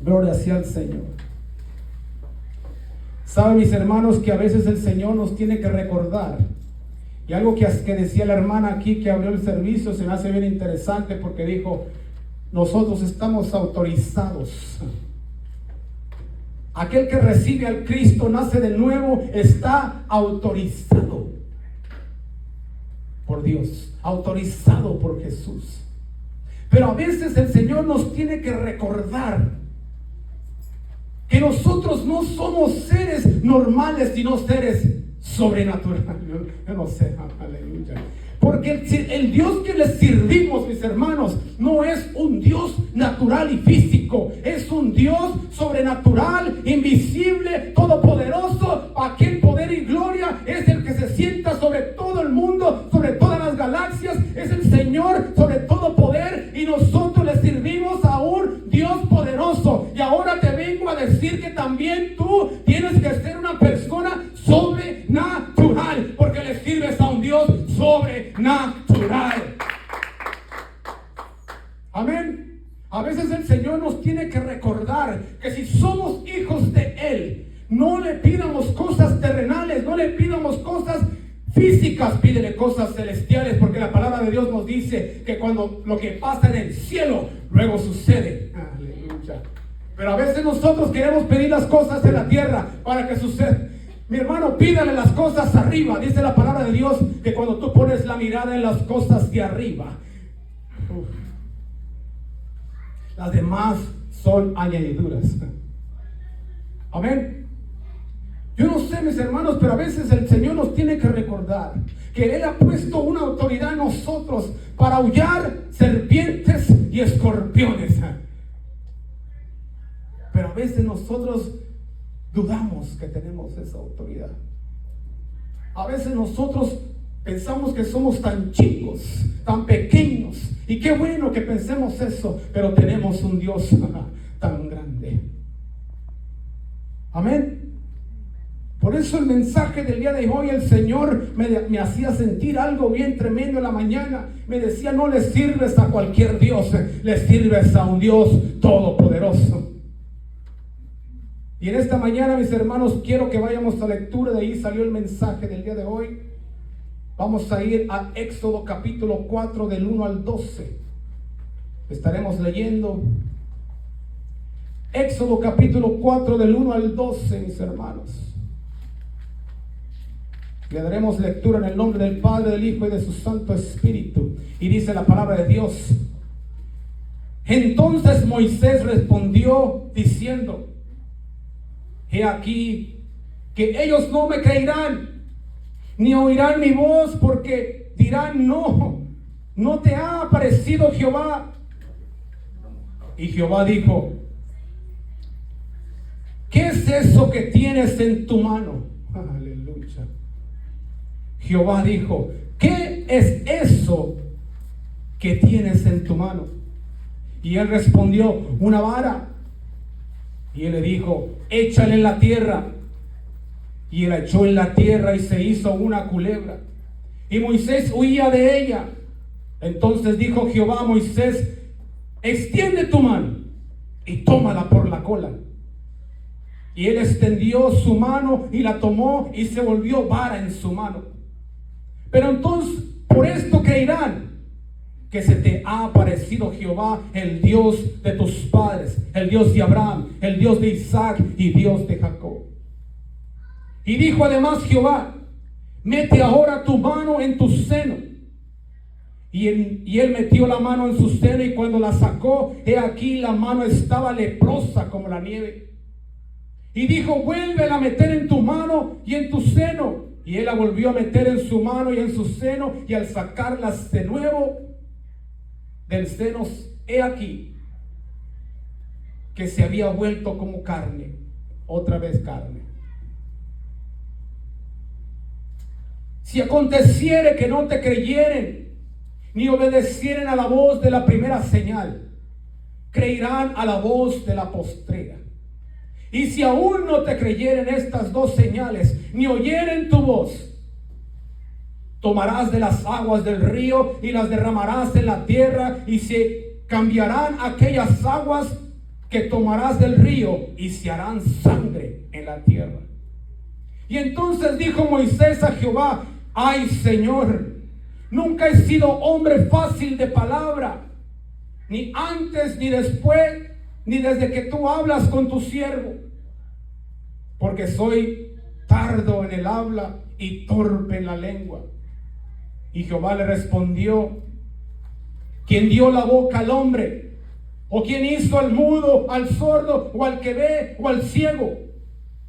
Gloria sea al Señor. Saben, mis hermanos, que a veces el Señor nos tiene que recordar. Y algo que decía la hermana aquí que abrió el servicio se me hace bien interesante, porque dijo: nosotros estamos autorizados. Aquel que recibe al Cristo, nace de nuevo, está autorizado por Dios, autorizado por Jesús. Pero a veces el Señor nos tiene que recordar que nosotros no somos seres normales, sino seres sobrenaturales. Yo no sé, aleluya. Porque el Dios que le servimos, mis hermanos, no es un Dios natural y físico. Es un Dios sobrenatural, invisible, todopoderoso. Aquel poder y gloria es el que se sienta sobre todo el mundo, sobre todas las galaxias. Es el Señor sobre todo poder, y nosotros le servimos a un Dios poderoso. Y ahora te vengo a decir que también tú tienes que ser una persona sobrenatural, porque le sirves a un Dios sobrenatural. Amén. A veces el Señor nos tiene que recordar que si somos hijos de Él, no le pidamos cosas terrenales, no le pidamos cosas físicas, pídele cosas celestiales, porque la palabra de Dios nos dice que cuando lo que pasa en el cielo, luego sucede. Aleluya. Pero a veces nosotros queremos pedir las cosas en la tierra para que suceda. Mi hermano, pídale las cosas arriba. Dice la palabra de Dios que cuando tú pones la mirada en las cosas de arriba, las demás son añadiduras. Amén. Yo no sé, mis hermanos, pero a veces el Señor nos tiene que recordar que Él ha puesto una autoridad en nosotros para aullar serpientes y escorpiones. Pero a veces nosotros dudamos que tenemos esa autoridad. A veces nosotros pensamos que somos tan chicos, tan pequeños, y qué bueno que pensemos eso, pero tenemos un Dios tan grande. Amén. Por eso el mensaje del día de hoy, el Señor me hacía sentir algo bien tremendo en la mañana. Me decía: no le sirves a cualquier Dios, le sirves a un Dios todopoderoso. Y en esta mañana, mis hermanos, quiero que vayamos a lectura. De ahí salió el mensaje del día de hoy. Vamos a ir a Éxodo capítulo 4 del 1 al 12. Estaremos leyendo Éxodo capítulo 4 del 1 al 12, mis hermanos. Le daremos lectura en el nombre del Padre, del Hijo y de su Santo Espíritu. Y dice la palabra de Dios: entonces Moisés respondió diciendo: he aquí que ellos no me creerán, ni oirán mi voz, porque dirán: no te ha aparecido Jehová. Y Jehová dijo: ¿qué es eso que tienes en tu mano? Aleluya. Jehová dijo: ¿qué es eso que tienes en tu mano? Y él respondió: una vara. Y él le dijo: échale en la tierra. Y él la echó en la tierra y se hizo una culebra. Y Moisés huía de ella. Entonces dijo Jehová a Moisés: extiende tu mano y tómala por la cola. Y él extendió su mano y la tomó, y se volvió vara en su mano. Pero entonces por esto creerán que se te ha aparecido Jehová, el Dios de tus padres, el Dios de Abraham, el Dios de Isaac y Dios de Jacob. Y dijo además Jehová: mete ahora tu mano en tu seno. Y él metió la mano en su seno, y cuando la sacó, he aquí la mano estaba leprosa como la nieve. Y dijo: vuélvela a meter en tu mano y en tu seno. Y él la volvió a meter en su mano y en su seno, y al sacarlas de nuevo del seno, he aquí que se había vuelto como carne, otra vez carne. Si aconteciere que no te creyeren, ni obedecieren a la voz de la primera señal, creerán a la voz de la postrera. Y si aún no te creyeren estas dos señales, ni oyeren tu voz, tomarás de las aguas del río y las derramarás en la tierra, y se cambiarán aquellas aguas que tomarás del río y se harán sangre en la tierra. Y entonces dijo Moisés a Jehová: ay, Señor, nunca he sido hombre fácil de palabra, ni antes ni después, ni desde que tú hablas con tu siervo, porque soy tardo en el habla y torpe en la lengua. Y Jehová le respondió: ¿quién dio la boca al hombre? ¿O quién hizo al mudo, al sordo, o al que ve, o al ciego?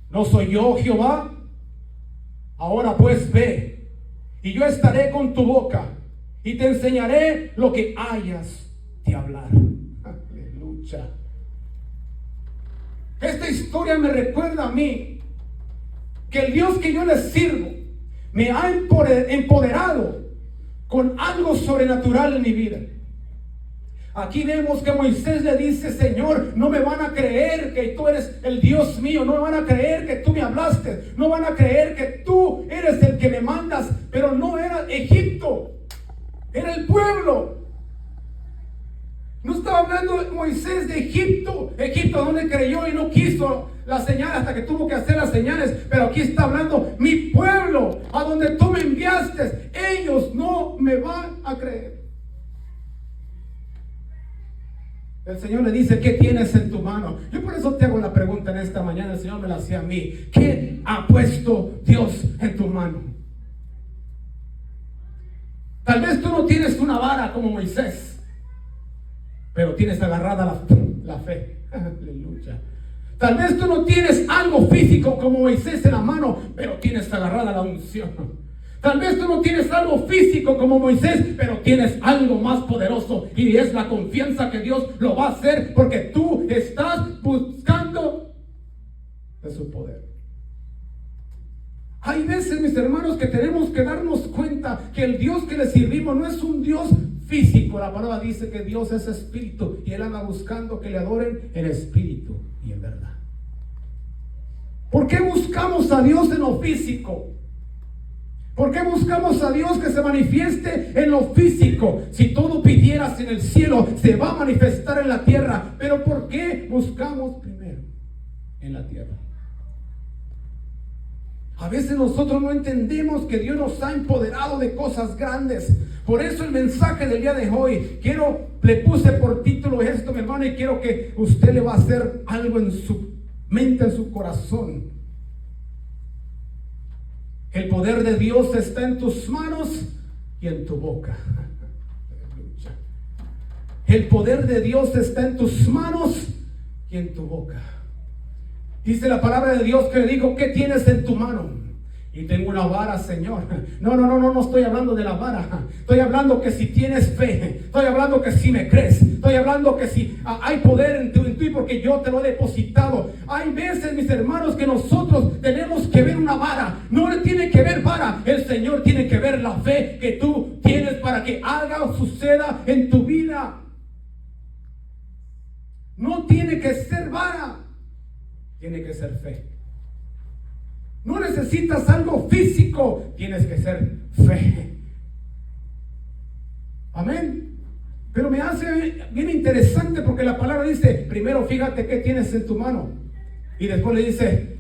¿No soy yo, Jehová? Ahora pues ve, y yo estaré con tu boca, y te enseñaré lo que hayas de hablar. Aleluya. Esta historia me recuerda a mí que el Dios que yo le sirvo me ha empoderado con algo sobrenatural en mi vida. Aquí vemos que Moisés le dice: Señor, no me van a creer que tú eres el Dios mío, no me van a creer que tú me hablaste, no van a creer que tú eres el que me mandas. Pero no era Egipto, era el pueblo. No estaba hablando Moisés de Egipto, Egipto donde creyó y no quiso la señal hasta que tuvo que hacer las señales. Pero aquí está hablando mi pueblo, a donde tú me enviaste, ellos no me van a creer. El Señor le dice: ¿qué tienes en tu mano? Yo por eso te hago la pregunta en esta mañana. El Señor me la hacía a mí: ¿qué ha puesto Dios en tu mano? Tal vez tú no tienes una vara como Moisés, pero tienes agarrada la fe. Aleluya. Tal vez tú no tienes algo físico como Moisés en la mano, pero tienes agarrada la unción. Tal vez tú no tienes algo físico como Moisés, pero tienes algo más poderoso, y es la confianza que Dios lo va a hacer, porque tú estás buscando de su poder. Hay veces, mis hermanos, que tenemos que darnos cuenta que el Dios que le servimos no es un Dios físico. La palabra dice que Dios es espíritu, y Él anda buscando que le adoren en espíritu y en verdad. ¿Por qué buscamos a Dios en lo físico? ¿Por qué buscamos a Dios que se manifieste en lo físico? Si todo pidieras en el cielo, se va a manifestar en la tierra. Pero ¿por qué buscamos primero en la tierra? A veces nosotros no entendemos que Dios nos ha empoderado de cosas grandes. Por eso el mensaje del día de hoy, le puse por título esto, mi hermano, y quiero que usted le va a hacer algo en su mente, en su corazón. El poder de Dios está en tus manos y en tu boca. El poder de Dios está en tus manos y en tu boca. Dice la palabra de Dios que le dijo: ¿qué tienes en tu mano? Y tengo una vara, Señor. No estoy hablando de la vara. Estoy hablando que si tienes fe, estoy hablando que si me crees, estoy hablando que si hay poder en ti, porque yo te lo he depositado. Hay veces, mis hermanos, que nosotros tenemos que ver una vara. No le tiene que ver vara, el Señor tiene que ver la fe que tú tienes para que haga o suceda en tu vida. No tiene que ser vara, tiene que ser fe. No necesitas algo físico, tienes que ser fe. Amén. Pero me hace bien interesante, porque la palabra dice: primero fíjate qué tienes en tu mano, y después le dice: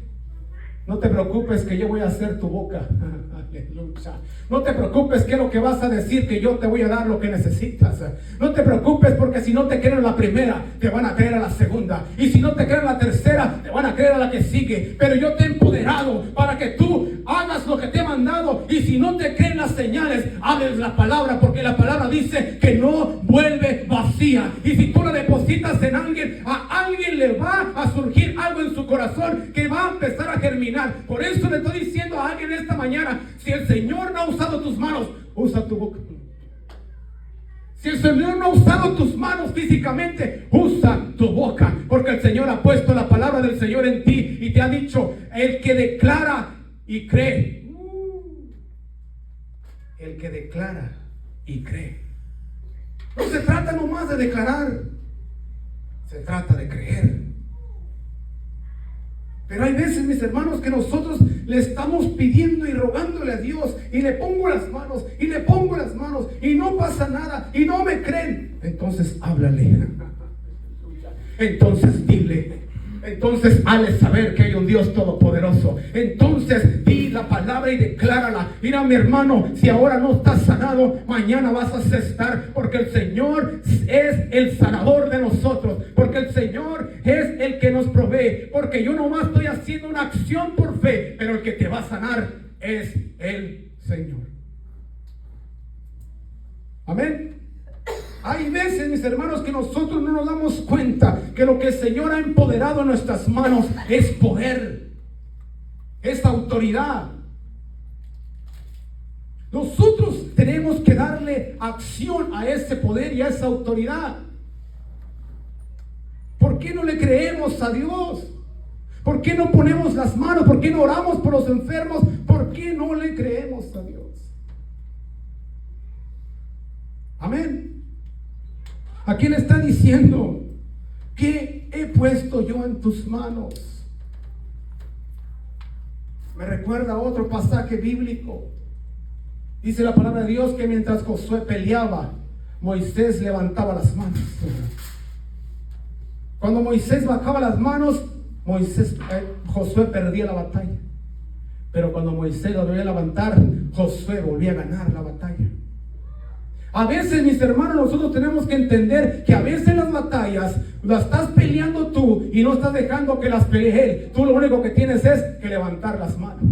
no te preocupes que yo voy a hacer tu boca. Aleluya. No te preocupes que es lo que vas a decir, que yo te voy a dar lo que necesitas. No te preocupes, porque si no te creen a la primera, te van a creer a la segunda, y si no te creen a la tercera, te van a creer a la que sigue. Pero yo te he empoderado para que tú hagas lo que te he mandado, y si no te creen las señales, hables la palabra, porque la palabra dice que no vuelve vacía. Y si tú la depositas en alguien, a alguien le va a surgir algo en su corazón que va a empezar a germinar. Por eso le estoy diciendo a alguien esta mañana: si el Señor no ha usado tus manos, usa tu boca. Si el Señor no ha usado tus manos físicamente, usa tu boca, porque el Señor ha puesto la palabra del Señor en ti y te ha dicho: el que declara y cree. El que declara y cree. No se trata nomás de declarar, se trata de creer. Pero hay veces, mis hermanos, que nosotros le estamos pidiendo y rogándole a Dios, y le pongo las manos, y le pongo las manos, y no pasa nada, y no me creen. Entonces háblale. entonces dile. Entonces hazle saber que hay un Dios todopoderoso. Entonces di la palabra y declárala. Mira, mi hermano, si ahora no estás sanado, mañana vas a estar, porque el Señor es el sanador de nosotros, porque el Señor es el que nos provee, porque yo nomás estoy haciendo una acción por fe, pero el que te va a sanar es el Señor. Amén. Hay veces, mis hermanos, que nosotros no nos damos cuenta que lo que el Señor ha empoderado en nuestras manos es poder, es autoridad. Nosotros tenemos que darle acción a ese poder y a esa autoridad. ¿Por qué no le creemos a Dios? ¿Por qué no ponemos las manos? ¿Por qué no oramos por los enfermos? ¿Por qué no le creemos a Dios? Amén. Aquí le está diciendo: ¿qué he puesto yo en tus manos? Me recuerda a otro pasaje bíblico. Dice la palabra de Dios que mientras Josué peleaba, Moisés levantaba las manos. Cuando Moisés bajaba las manos, Josué perdía la batalla. Pero cuando Moisés lo volvía a levantar, Josué volvía a ganar la batalla. A veces, mis hermanos, nosotros tenemos que entender que a veces las batallas las estás peleando tú y no estás dejando que las pelee él. Tú lo único que tienes es que levantar las manos.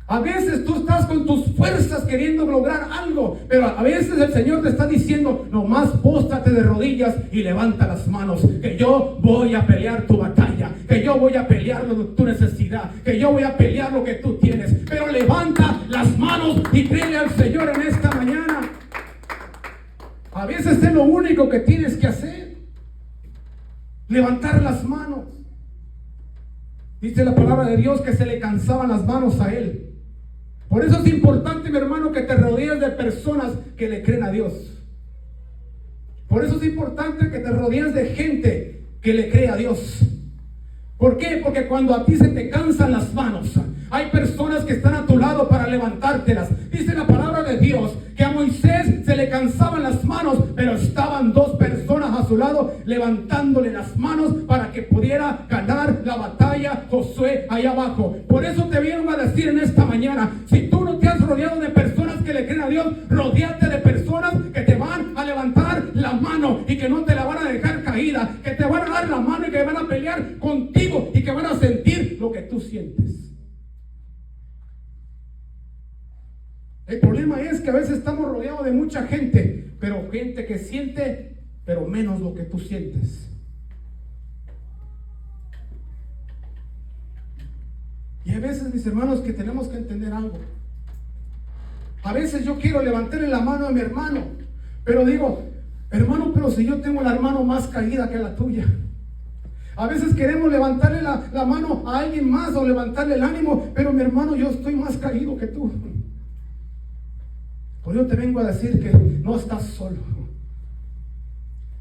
A veces tú estás con tus fuerzas queriendo lograr algo, pero a veces el Señor te está diciendo: nomás póstrate de rodillas y levanta las manos, que yo voy a pelear tu batalla, que yo voy a pelear tu necesidad, que yo voy a pelear lo que tú tienes. Pero levanta las manos y créele al Señor en esta mañana. A veces es lo único que tienes que hacer, levantar las manos. Dice la palabra de Dios que se le cansaban las manos a él. Por eso es importante, mi hermano, que te rodees de personas que le creen a Dios. Por eso es importante que te rodees de gente que le cree a Dios. ¿Por qué? Porque cuando a ti se te cansan las manos, hay personas que están a tu lado para levantártelas. Dice la palabra de Dios que a Moisés se le cansaban las manos, pero estaban dos personas a su lado levantándole las manos para que pudiera ganar la batalla Josué allá abajo. Por eso te vengo a decir en esta mañana: si tú no te has rodeado de personas que le creen a Dios, rodéate de personas que te van a levantar la mano y que no te la van a dejar caída, que te van a dar la mano y que van a pelear contigo y que van a sentir lo que tú sientes. El problema es que a veces estamos rodeados de mucha gente, pero gente que siente, pero menos lo que tú sientes. Y a veces, mis hermanos, que tenemos que entender algo. A veces yo quiero levantarle la mano a mi hermano, pero digo: hermano, pero si yo tengo la mano más caída que la tuya. A veces queremos levantarle la mano a alguien más o levantarle el ánimo, pero mi hermano, yo estoy más caído que tú. Por eso te vengo a decir que no estás solo.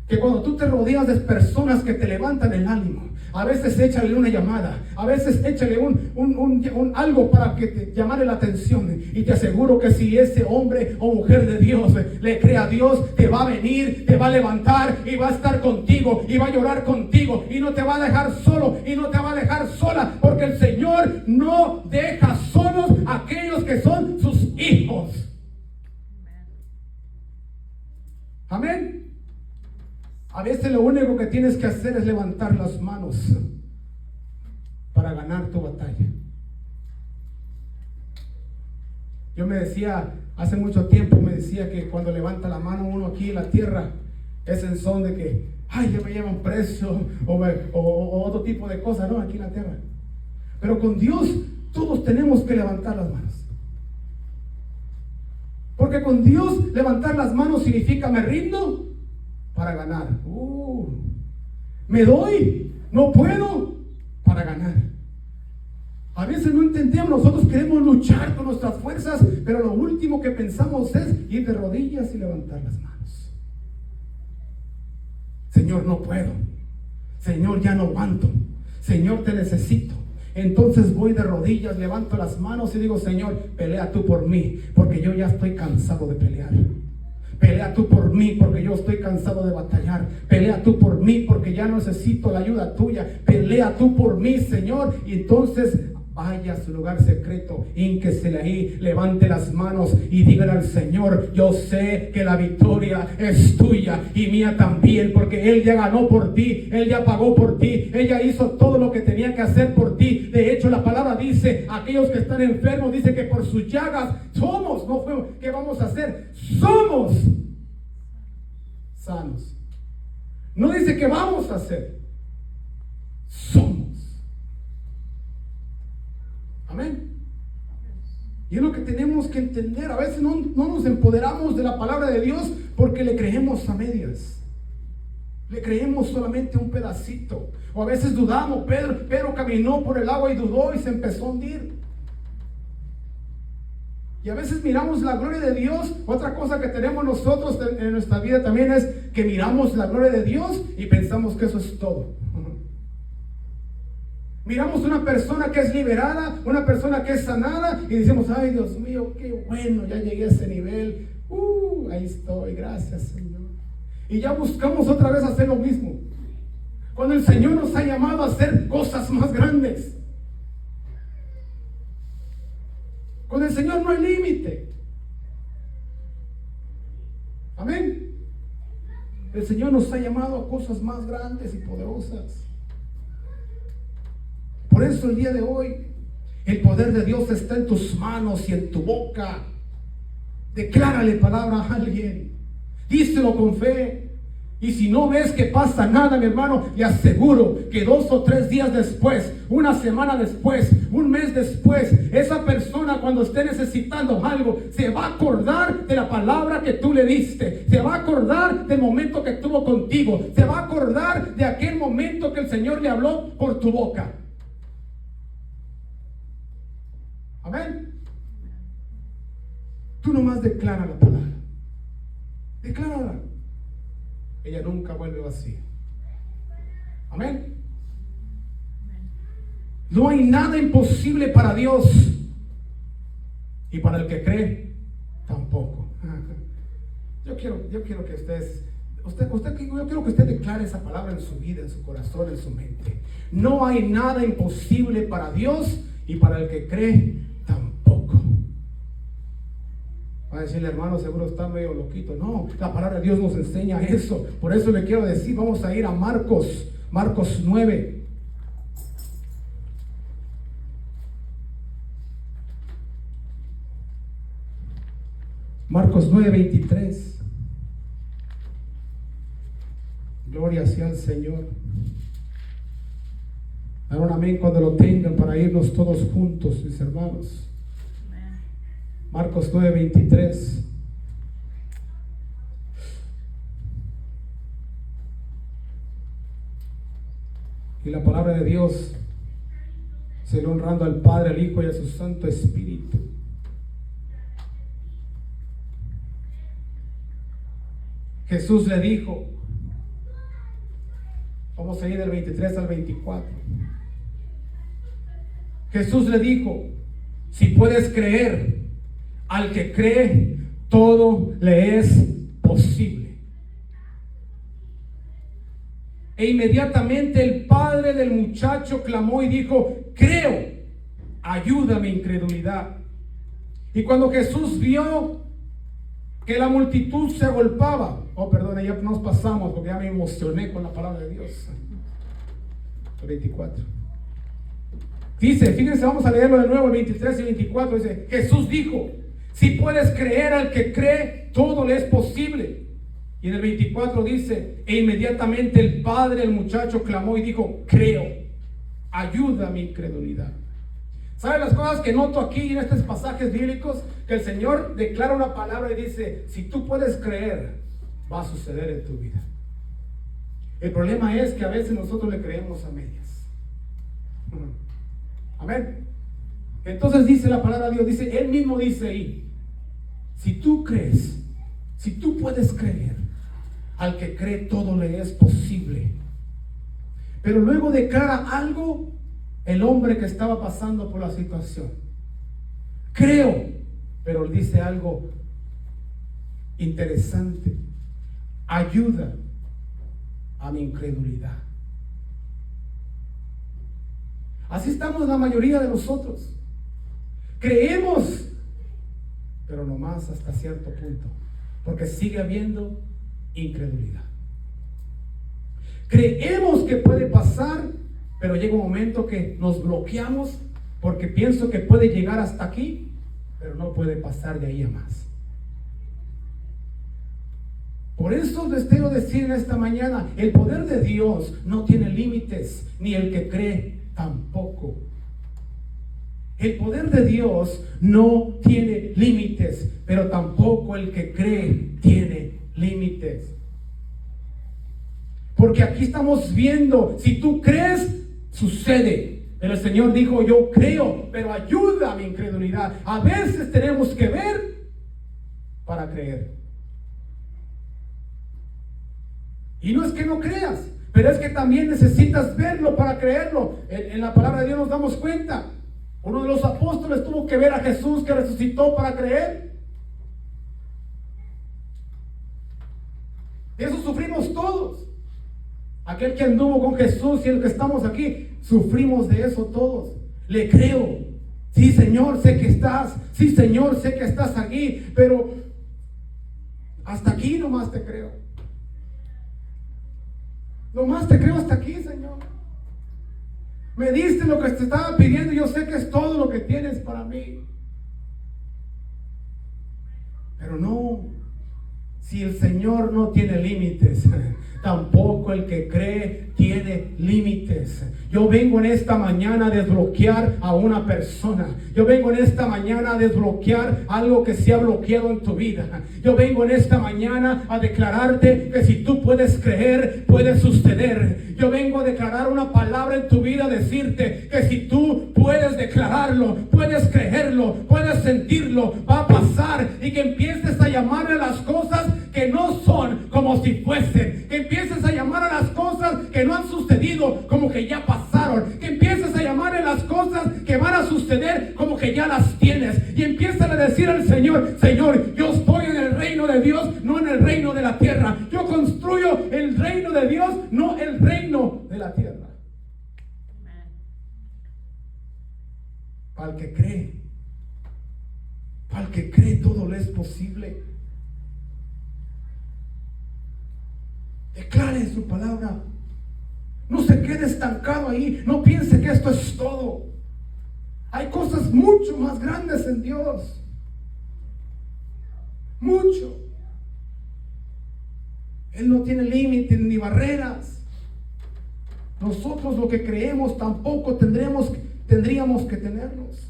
Que cuando tú te rodeas de personas que te levantan el ánimo, a veces échale una llamada, a veces échale un algo para que te llame la atención. Y te aseguro que si ese hombre o mujer de Dios le cree a Dios, te va a venir, te va a levantar y va a estar contigo y va a llorar contigo y no te va a dejar solo y no te va a dejar sola, porque el Señor no deja solos a aquellos que son sus hijos. Amén. A veces lo único que tienes que hacer es levantar las manos para ganar tu batalla. Yo me decía, hace mucho tiempo me decía que cuando levanta la mano uno aquí en la tierra, es en son de que, ay, ya me llevan preso o otro tipo de cosas, ¿no? Aquí en la tierra. Pero con Dios todos tenemos que levantar las manos. Porque con Dios levantar las manos significa: me rindo para ganar. Me doy, no puedo, para ganar. A veces no entendemos, nosotros queremos luchar con nuestras fuerzas, pero lo último que pensamos es ir de rodillas y levantar las manos. Señor, no puedo. Señor, ya no aguanto. Señor, te necesito. Entonces voy de rodillas, levanto las manos y digo: Señor, pelea tú por mí, porque yo ya estoy cansado de pelear. Pelea tú por mí porque yo estoy cansado de batallar. Pelea tú por mí porque ya no necesito la ayuda tuya. Pelea tú por mí, Señor. Y entonces vaya a su lugar secreto, hínquesele ahí, levante las manos y dígale al Señor: yo sé que la victoria es tuya y mía también, porque Él ya ganó por ti, Él ya pagó por ti, Él ya hizo todo lo que tenía que hacer por ti. De hecho, la palabra dice: aquellos que están enfermos, dice que por sus llagas somos, no fuimos. ¿Qué vamos a hacer? Somos sanos. No dice que vamos a hacer, somos. Amén. Y es lo que tenemos que entender. A veces no nos empoderamos de la palabra de Dios porque le creemos a medias. Le creemos solamente un pedacito. O a veces dudamos. Pedro caminó por el agua y dudó y se empezó a hundir. Y a veces miramos la gloria de Dios. Otra cosa que tenemos nosotros en nuestra vida también es que miramos la gloria de Dios y pensamos que eso es todo. Miramos una persona que es liberada, una persona que es sanada y decimos: ay, Dios mío, qué bueno, ya llegué a ese nivel. Ahí estoy, gracias, Señor. Y ya buscamos otra vez hacer lo mismo, cuando el Señor nos ha llamado a hacer cosas más grandes. Con el Señor no hay límite. Amén. El Señor nos ha llamado a cosas más grandes y poderosas. Por eso el día de hoy el poder de Dios está en tus manos y en tu boca. Declárale palabra a alguien, díselo con fe. Y si no ves que pasa nada, mi hermano, le aseguro que 2 o 3 días después, una semana después, un mes después, esa persona, cuando esté necesitando algo, se va a acordar de la palabra que tú le diste, se va a acordar del momento que estuvo contigo, se va a acordar de aquel momento que el Señor le habló por tu boca. Amén. Tú nomás declara la palabra. Declárala. Ella nunca vuelve vacía. Amén. No hay nada imposible para Dios. Y para el que cree, tampoco. Yo quiero que yo quiero que usted declare esa palabra en su vida, en su corazón, en su mente. No hay nada imposible para Dios, y para el que cree, tampoco. Va a decirle: hermano, seguro está medio loquito. No, la palabra de Dios nos enseña eso. Por eso le quiero decir, vamos a ir a Marcos 9. Marcos 9:23. Gloria sea al Señor. Ahora un amén cuando lo tengan, para irnos todos juntos, mis hermanos. Marcos 9:23. Y la palabra de Dios sigue honrando al Padre, al Hijo y a su Santo Espíritu. Jesús le dijo, vamos a ir del 23 al 24. Jesús le dijo: si puedes creer, al que cree, todo le es posible. E inmediatamente el padre del muchacho clamó y dijo: creo, ayuda mi incredulidad. Y cuando Jesús vio que la multitud se agolpaba, ya nos pasamos porque ya me emocioné con la palabra de Dios. 24. Dice, fíjense, vamos a leerlo de nuevo, el 23 y 24. Dice: Jesús dijo: si puedes creer, al que cree, todo le es posible. Y en el 24 dice: e inmediatamente el padre del muchacho clamó y dijo: creo, ayuda mi incredulidad. ¿Saben las cosas que noto aquí en estos pasajes bíblicos? Que el Señor declara una palabra y dice: si tú puedes creer, va a suceder en tu vida. El problema es que a veces nosotros le creemos a medias. Amén. Entonces dice la palabra de Dios, dice, Él mismo dice ahí: si tú crees, si tú puedes creer, al que cree todo le es posible. Pero luego declara algo el hombre que estaba pasando por la situación. Creo, pero dice algo: interesante. Ayuda a mi incredulidad. Así estamos la mayoría de nosotros. Creemos, pero nomás hasta cierto punto, porque sigue habiendo incredulidad. Creemos que puede pasar, pero llega un momento que nos bloqueamos porque pienso que puede llegar hasta aquí, pero no puede pasar de ahí a más. Por eso les quiero decir en esta mañana, el poder de Dios no tiene límites, ni el que cree tampoco. El poder de Dios no tiene límites, pero tampoco el que cree tiene límites. Porque aquí estamos viendo, si tú crees, sucede. Pero el Señor dijo, yo creo, pero ayuda a mi incredulidad. A veces tenemos que ver para creer. Y no es que no creas, pero es que también necesitas verlo para creerlo. En la palabra de Dios nos damos cuenta. Uno de los apóstoles tuvo que ver a Jesús que resucitó para creer. Eso sufrimos todos. Aquel que anduvo con Jesús y el que estamos aquí, sufrimos de eso todos. Le creo. Sí, Señor, sé que estás. Sí, Señor, sé que estás aquí. Pero hasta aquí nomás te creo. Nomás te creo hasta aquí, Señor. Me diste lo que te estaba pidiendo. Yo sé que es todo lo que tienes para mí. Pero no. Si el Señor no tiene límites, tampoco el que cree tiene límites. Yo vengo en esta mañana a desbloquear a una persona. Yo vengo en esta mañana a desbloquear algo que se ha bloqueado en tu vida. Yo vengo en esta mañana a declararte que si tú puedes creer, puede suceder. Yo vengo a declarar una palabra en tu vida, decirte que si tú puedes declararlo, puedes creerlo, puedes sentirlo, va a pasar, y que empieces a llamarle a las cosas que no son como si fuesen, que empieces a llamar a las cosas que no han sucedido como que ya pasaron, que empieces a llamar a las cosas que van a suceder como que ya las tienes, y empiezas a decir al Señor, Señor, yo estoy en el reino de Dios, no en el reino de la tierra. Yo construyo el reino de Dios, no el reino de la tierra. Para el que cree todo le es posible. Declare su palabra. No se quede estancado ahí. No piense que esto es todo. Hay cosas mucho más grandes en Dios. Mucho. Él no tiene límites ni barreras. Nosotros lo que creemos tampoco tendríamos que tenerlos.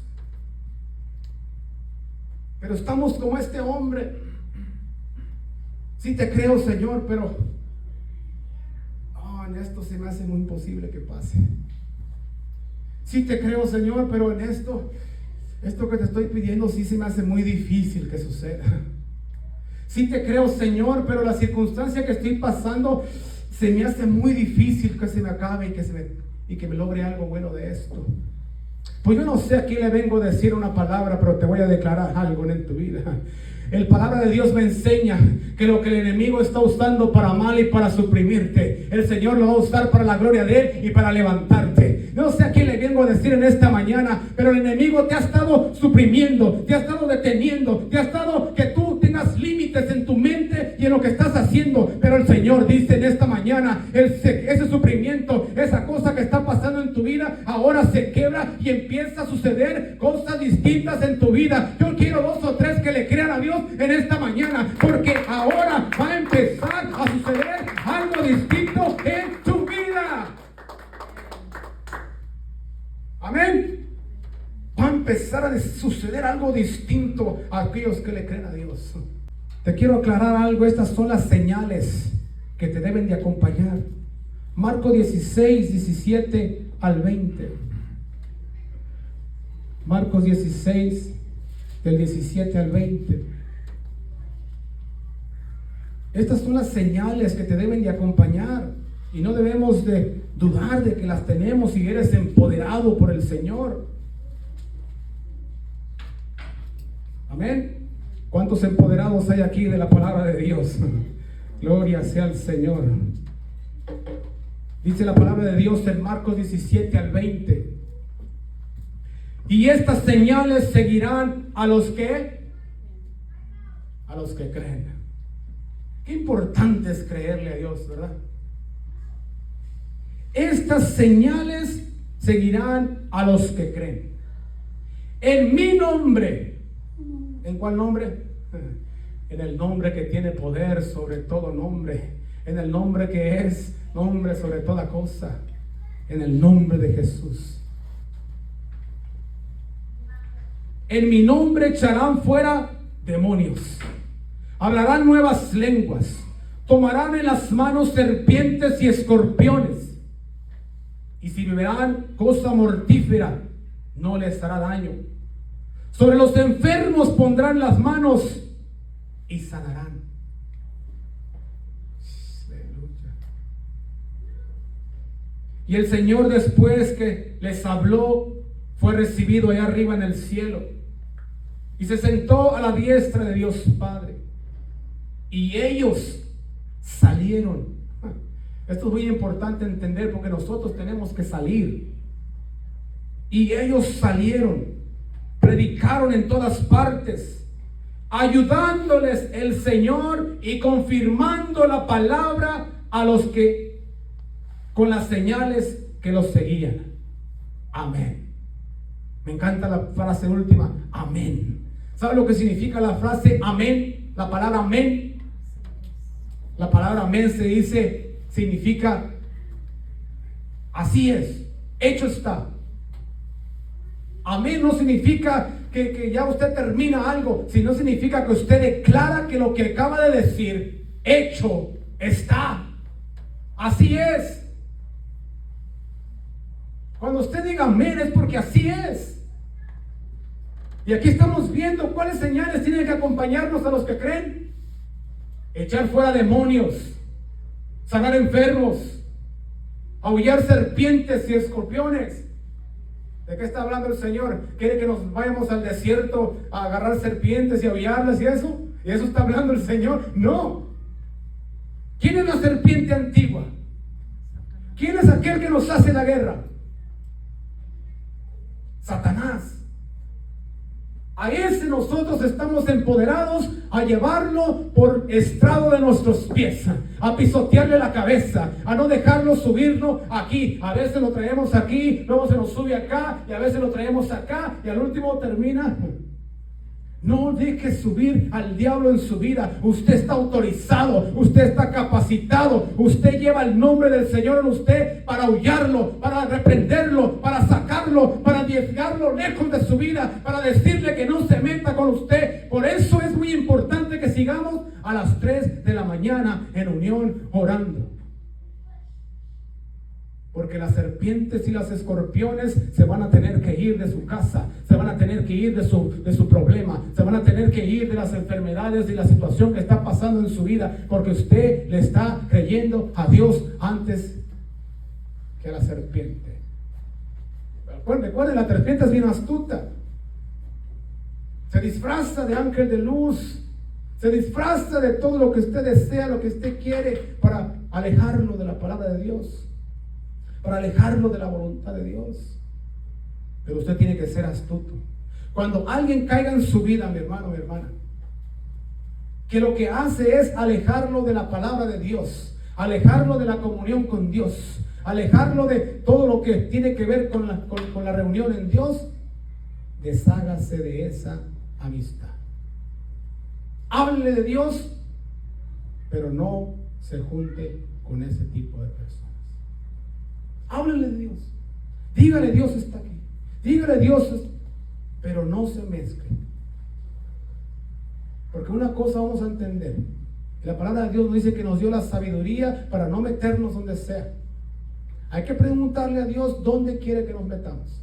Pero estamos como este hombre. Sí te creo, Señor, pero en esto se me hace muy imposible que pase. Sí te creo, Señor, pero en esto que te estoy pidiendo sí se me hace muy difícil que suceda. Sí te creo, Señor, pero la circunstancia que estoy pasando se me hace muy difícil que se me acabe y que me logre algo bueno de esto. Pues yo no sé a quién le vengo a decir una palabra, pero te voy a declarar algo en tu vida. El palabra de Dios me enseña que lo que el enemigo está usando para mal y para suprimirte, el Señor lo va a usar para la gloria de Él y para levantarte. No sé a quién le vengo a decir en esta mañana, pero el enemigo te ha estado suprimiendo, te ha estado deteniendo, te ha estado que tú tengas límites en tu mente y en lo que estás haciendo. Pero el Señor dice en esta mañana, ese sufrimiento, esa cosa que está pasando en tu vida, ahora se quebra y empieza a suceder cosas distintas en tu vida. Yo quiero 2 o 3 que le crean a Dios en esta mañana, porque ahora va a empezar a suceder algo distinto en tu vida. Amén. Va a empezar a suceder algo distinto a aquellos que le creen a Dios. Te quiero aclarar algo. Estas son las señales que te deben de acompañar. Marcos 16, 17 al 20. Marcos 16, del 17 al 20. Estas son las señales que te deben de acompañar, y no debemos de dudar de que las tenemos si eres empoderado por el Señor. Amén. ¿Cuántos empoderados hay aquí de la palabra de Dios? Gloria sea al Señor. Dice la palabra de Dios en Marcos 17 al 20. Y estas señales seguirán a los que creen. Qué importante es creerle a Dios, ¿verdad? Estas señales seguirán a los que creen. En mi nombre. ¿En cuál nombre? En el nombre que tiene poder sobre todo nombre. En el nombre que es nombre sobre toda cosa. En el nombre de Jesús. En mi nombre echarán fuera demonios. Hablarán nuevas lenguas. Tomarán en las manos serpientes y escorpiones. Y si beberán cosa mortífera, no les hará daño. Sobre los enfermos pondrán las manos y sanarán. Aleluya. Y el Señor, después que les habló, fue recibido allá arriba en el cielo y se sentó a la diestra de Dios Padre. Y ellos salieron. Esto es muy importante entender, porque nosotros tenemos que salir. Y ellos salieron, predicaron en todas partes, ayudándoles el Señor y confirmando la palabra a los que, con las señales que los seguían. Amén. Me encanta la frase última, amén. ¿Sabe lo que significa la frase amén? La palabra amén. La palabra amén significa así es, hecho está. Amén no significa que ya usted termina algo, sino significa que usted declara que lo que acaba de decir, hecho está. Así es. Cuando usted diga amén es porque así es. Y aquí estamos viendo cuáles señales tienen que acompañarnos a los que creen. Echar fuera demonios, sanar enfermos, aullar serpientes y escorpiones. ¿De qué está hablando el Señor? ¿Quiere que nos vayamos al desierto a agarrar serpientes y aullarlas y eso? ¿Y eso está hablando el Señor? No. ¿Quién es la serpiente antigua? ¿Quién es aquel que nos hace la guerra? Satanás. A ese nosotros estamos empoderados a llevarlo por estrado de nuestros pies, a pisotearle la cabeza, a no dejarlo subirlo aquí. A veces lo traemos aquí, luego se nos sube acá, y a veces lo traemos acá, y al último termina. No deje subir al diablo en su vida. Usted está autorizado, usted está capacitado, usted lleva el nombre del Señor en usted para aullarlo, para reprenderlo, para sacarlo, para desviarlo lejos de su vida, para decirle que no se meta con usted. Por eso es muy importante que sigamos a las 3 de la mañana en unión orando. Porque las serpientes y las escorpiones se van a tener que ir de su casa, se van a tener que ir de su problema, se van a tener que ir de las enfermedades y la situación que está pasando en su vida, porque usted le está creyendo a Dios antes que a la serpiente. Recuerden, la serpiente es bien astuta. Se disfraza de ángel de luz, se disfraza de todo lo que usted desea, lo que usted quiere, para alejarlo de la palabra de Dios, para alejarlo de la voluntad de Dios. Pero usted tiene que ser astuto. Cuando alguien caiga en su vida, mi hermano, mi hermana, que lo que hace es alejarlo de la palabra de Dios, alejarlo de la comunión con Dios, alejarlo de todo lo que tiene que ver con la reunión en Dios, deshágase de esa amistad. Háblele de Dios, pero no se junte con ese tipo de personas. Háblele de Dios. Dígale, Dios está aquí. Dígale, Dios, pero no se mezcle. Porque una cosa vamos a entender. La palabra de Dios nos dice que nos dio la sabiduría para no meternos donde sea. Hay que preguntarle a Dios dónde quiere que nos metamos.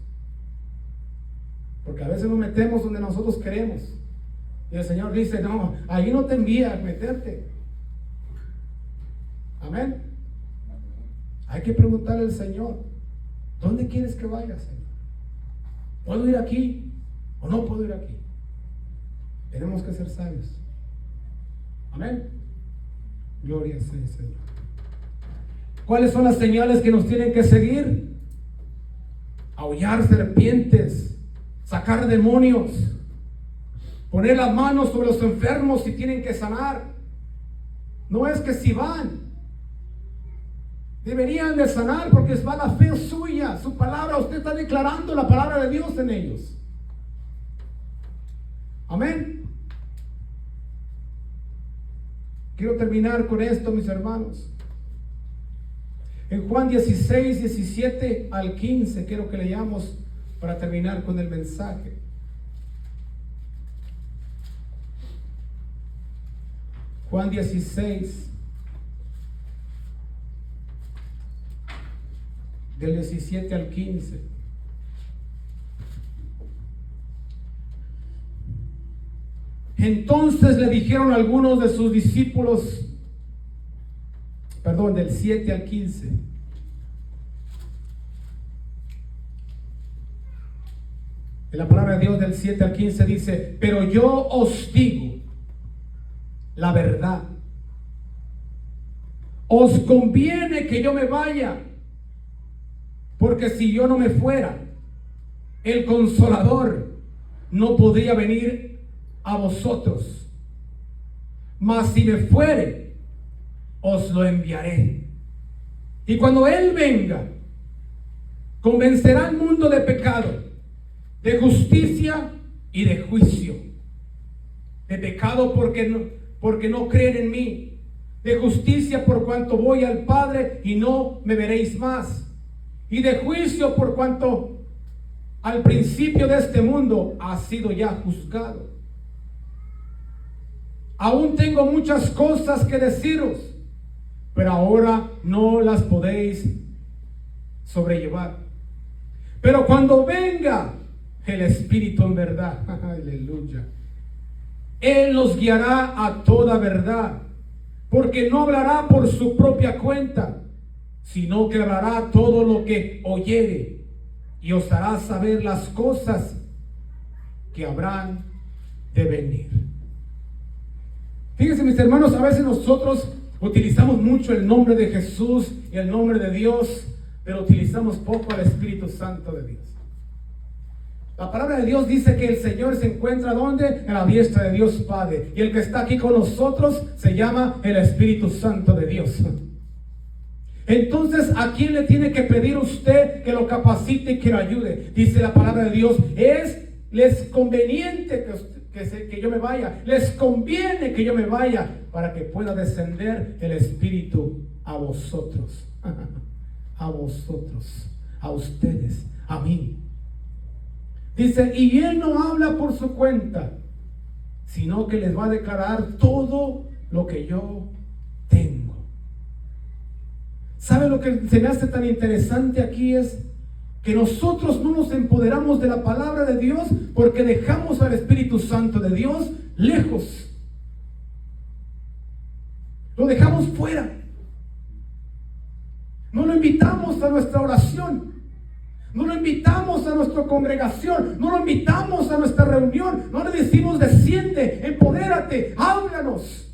Porque a veces nos metemos donde nosotros queremos. Y el Señor dice, no, ahí no te envía a meterte. Amén. Hay que preguntarle al Señor, ¿dónde quieres que vaya, Señor? ¿Puedo ir aquí o no puedo ir aquí? Tenemos que ser sabios. Amén. Gloria sea al Señor. ¿Cuáles son las señales que nos tienen que seguir? Aullar serpientes, sacar demonios, poner las manos sobre los enfermos si tienen que sanar. No es que si van, deberían de sanar porque va la fe suya, su palabra. Usted está declarando la palabra de Dios en ellos. Amén. Quiero terminar con esto, mis hermanos. En Juan 16, 17 al 15, quiero que leamos para terminar con el mensaje. Juan 16, del 17 al 15. Entonces le dijeron algunos de sus discípulos, del 7 al 15. En la palabra de Dios del 7 al 15 dice: pero yo os digo la verdad. Os conviene que yo me vaya, porque si yo no me fuera, el Consolador no podría venir a vosotros. Mas si me fuere, os lo enviaré. Y cuando Él venga, convencerá al mundo de pecado, de justicia y de juicio. De pecado porque no creen en mí. De justicia por cuanto voy al Padre y no me veréis más. Y de juicio por cuanto al principio de este mundo ha sido ya juzgado. Aún tengo muchas cosas que deciros, pero ahora no las podéis sobrellevar. Pero cuando venga el Espíritu en verdad, aleluya, Él los guiará a toda verdad, porque no hablará por su propia cuenta, sino que hablará todo lo que oyere, y os hará saber las cosas que habrán de venir. Fíjense, mis hermanos, a veces nosotros utilizamos mucho el nombre de Jesús y el nombre de Dios, pero utilizamos poco al Espíritu Santo de Dios. La palabra de Dios dice que el Señor se encuentra ¿dónde? En la diestra de Dios Padre. Y el que está aquí con nosotros se llama el Espíritu Santo de Dios. Entonces, ¿a quién le tiene que pedir usted que lo capacite y que lo ayude? Dice la palabra de Dios: les conveniente que yo me vaya. Les conviene que yo me vaya para que pueda descender el Espíritu a vosotros. A vosotros, a ustedes, a mí. Dice: y Él no habla por su cuenta, sino que les va a declarar todo lo que yo tengo. ¿Sabe lo que se me hace tan interesante aquí? Es que nosotros no nos empoderamos de la palabra de Dios porque dejamos al Espíritu Santo de Dios lejos. Lo dejamos fuera. No lo invitamos a nuestra oración. No lo invitamos a nuestra congregación. No lo invitamos a nuestra reunión. No le decimos: desciende, empodérate, háblanos.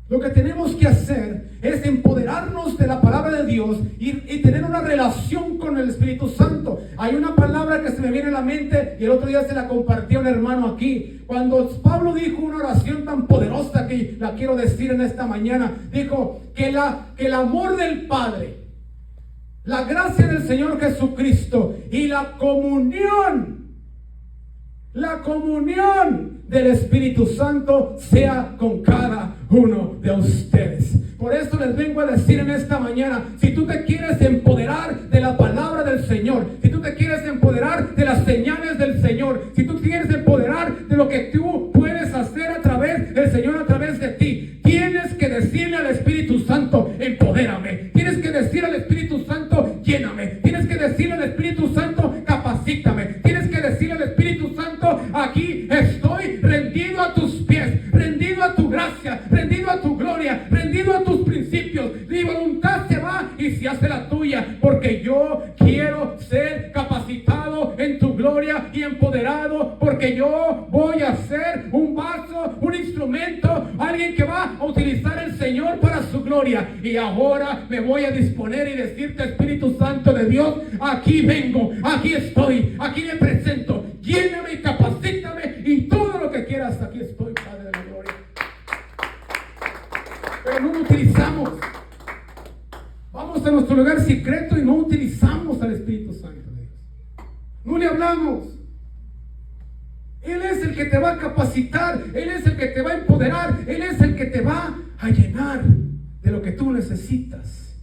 Lo que tenemos que hacer es empoderarnos de la palabra de Dios y tener una relación con el Espíritu Santo. Hay una palabra que se me viene a la mente y el otro día se la compartí a un hermano aquí. Cuando Pablo dijo una oración tan poderosa que la quiero decir en esta mañana, dijo que el amor del Padre, la gracia del Señor Jesucristo y la comunión del Espíritu Santo sea con cada uno de ustedes. Por eso les vengo a decir en esta mañana: si tú te quieres empoderar de la palabra del Señor, si tú te quieres empoderar de las señales del Señor, si tú quieres empoderar de lo que tú puedes hacer a través del Señor, a través de ti, tienes que decirle al Espíritu Santo: empodérame. Tienes que decir al Espíritu Santo: lléname. Tienes que decirle al Espíritu Santo: capacítame. Tienes que decirle al Espíritu Santo: aquí estoy rendido a tus pies, rendido a tu gracia, rendido a tu gloria, rendido a tus principios. Mi voluntad se va y se hace la tuya, porque yo quiero ser capacitado en tu gloria y empoderado por yo voy a ser un vaso, un instrumento, alguien que va a utilizar el Señor para su gloria. Y ahora me voy a disponer y decirte, Espíritu Santo de Dios, aquí vengo, aquí estoy, aquí me presento, lléname y capacítame y todo lo que quieras, aquí estoy, Padre de la gloria. Pero no lo utilizamos. Vamos a nuestro lugar secreto y no utilizamos al Espíritu Santo de Dios. No le hablamos. Él es el que te va a capacitar, Él es el que te va a empoderar, Él es el que te va a llenar de lo que tú necesitas.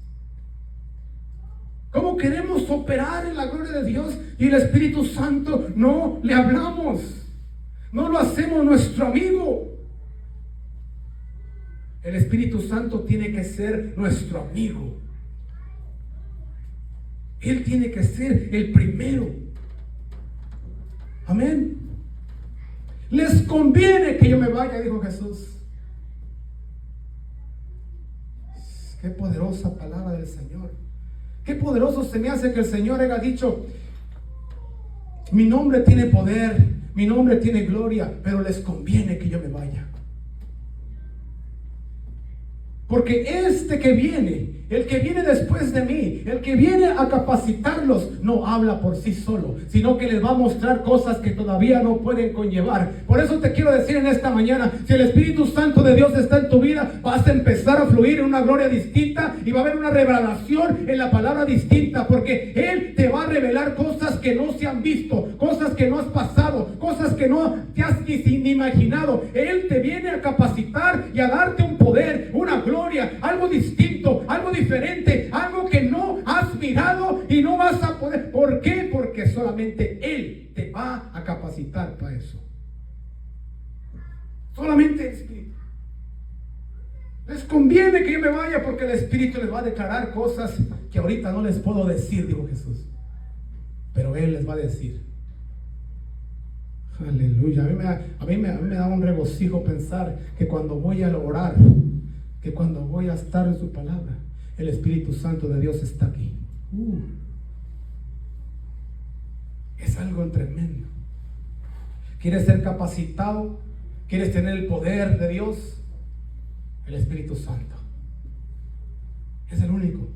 ¿Cómo queremos operar en la gloria de Dios y el Espíritu Santo no le hablamos? No lo hacemos nuestro amigo. El Espíritu Santo tiene que ser nuestro amigo. Él tiene que ser el primero. Amén. Les conviene que yo me vaya, dijo Jesús. Qué poderosa palabra del Señor. Qué poderoso se me hace que el Señor haya dicho: mi nombre tiene poder, mi nombre tiene gloria, pero les conviene que yo me vaya. Porque este que viene, el que viene después de mí, el que viene a capacitarlos, no habla por sí solo, sino que les va a mostrar cosas que todavía no pueden conllevar. Por eso te quiero decir en esta mañana, si el Espíritu Santo de Dios está en tu vida, vas a empezar a fluir en una gloria distinta y va a haber una revelación en la palabra distinta, porque Él te va a revelar cosas que no se han visto, cosas que no has pasado, cosas que no te has ni imaginado. Él te viene a capacitar y a darte un poder, una gloria, algo distinto, algo diferente, algo que no has mirado y no vas a poder. ¿Por qué? Porque solamente Él te va a capacitar para eso. Solamente el Espíritu. Les conviene que yo me vaya porque el Espíritu les va a declarar cosas que ahorita no les puedo decir, dijo Jesús. Pero Él les va a decir. Aleluya. A mí me da un regocijo pensar que cuando voy a orar, que cuando voy a estar en su palabra, el Espíritu Santo de Dios está aquí. Es algo tremendo. ¿Quieres ser capacitado? ¿Quieres tener el poder de Dios? El Espíritu Santo es el único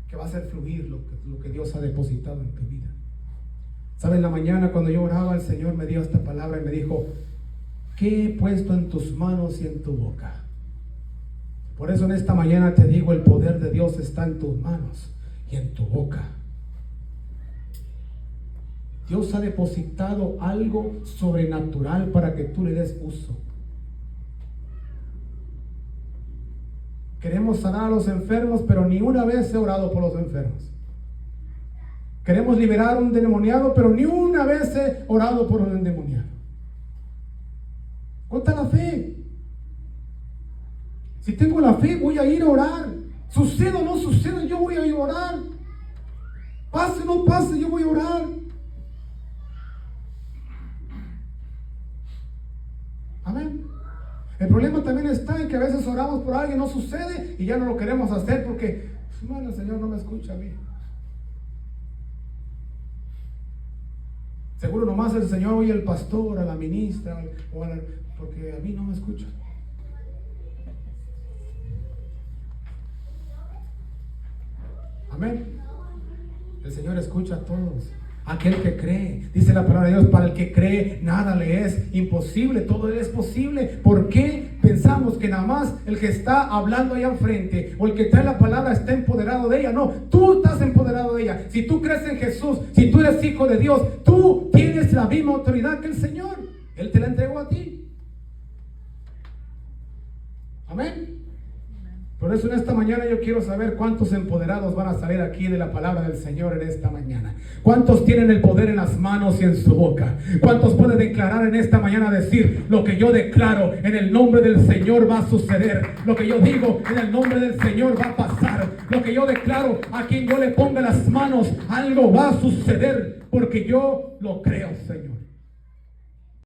que va a hacer fluir lo que Dios ha depositado en tu vida. ¿Sabes? En la mañana cuando yo oraba, el Señor me dio esta palabra y me dijo: ¿qué he puesto en tus manos y en tu boca? Por eso en esta mañana te digo, el poder de Dios está en tus manos y en tu boca. Dios ha depositado algo sobrenatural para que tú le des uso. Queremos sanar a los enfermos, pero ni una vez he orado por los enfermos. Queremos liberar a un endemoniado, pero ni una vez he orado por un endemoniado. ¿Cuánta la fe? Si tengo la fe, voy a ir a orar. Suceda o no suceda, yo voy a ir a orar. Pase o no pase, yo voy a orar. Amén. El problema también está en que a veces oramos por alguien, no sucede y ya no lo queremos hacer porque, bueno, el Señor no me escucha a mí. Seguro nomás el Señor oye al pastor, a la ministra, porque a mí no me escucha. Amén. El Señor escucha a todos. Aquel que cree, dice la palabra de Dios, para el que cree nada le es imposible, todo le es posible. ¿Por qué pensamos que nada más el que está hablando allá enfrente o el que trae la palabra está empoderado de ella? No, tú estás empoderado de ella. Si tú crees en Jesús, si tú eres hijo de Dios, tú tienes la misma autoridad que el Señor. Él te la entregó a ti. Amén. Por eso en esta mañana yo quiero saber cuántos empoderados van a salir aquí de la palabra del Señor en esta mañana. ¿Cuántos tienen el poder en las manos y en su boca? ¿Cuántos pueden declarar en esta mañana, decir: lo que yo declaro en el nombre del Señor va a suceder? Lo que yo digo en el nombre del Señor va a pasar. Lo que yo declaro, a quien yo le ponga las manos, algo va a suceder, porque yo lo creo, Señor.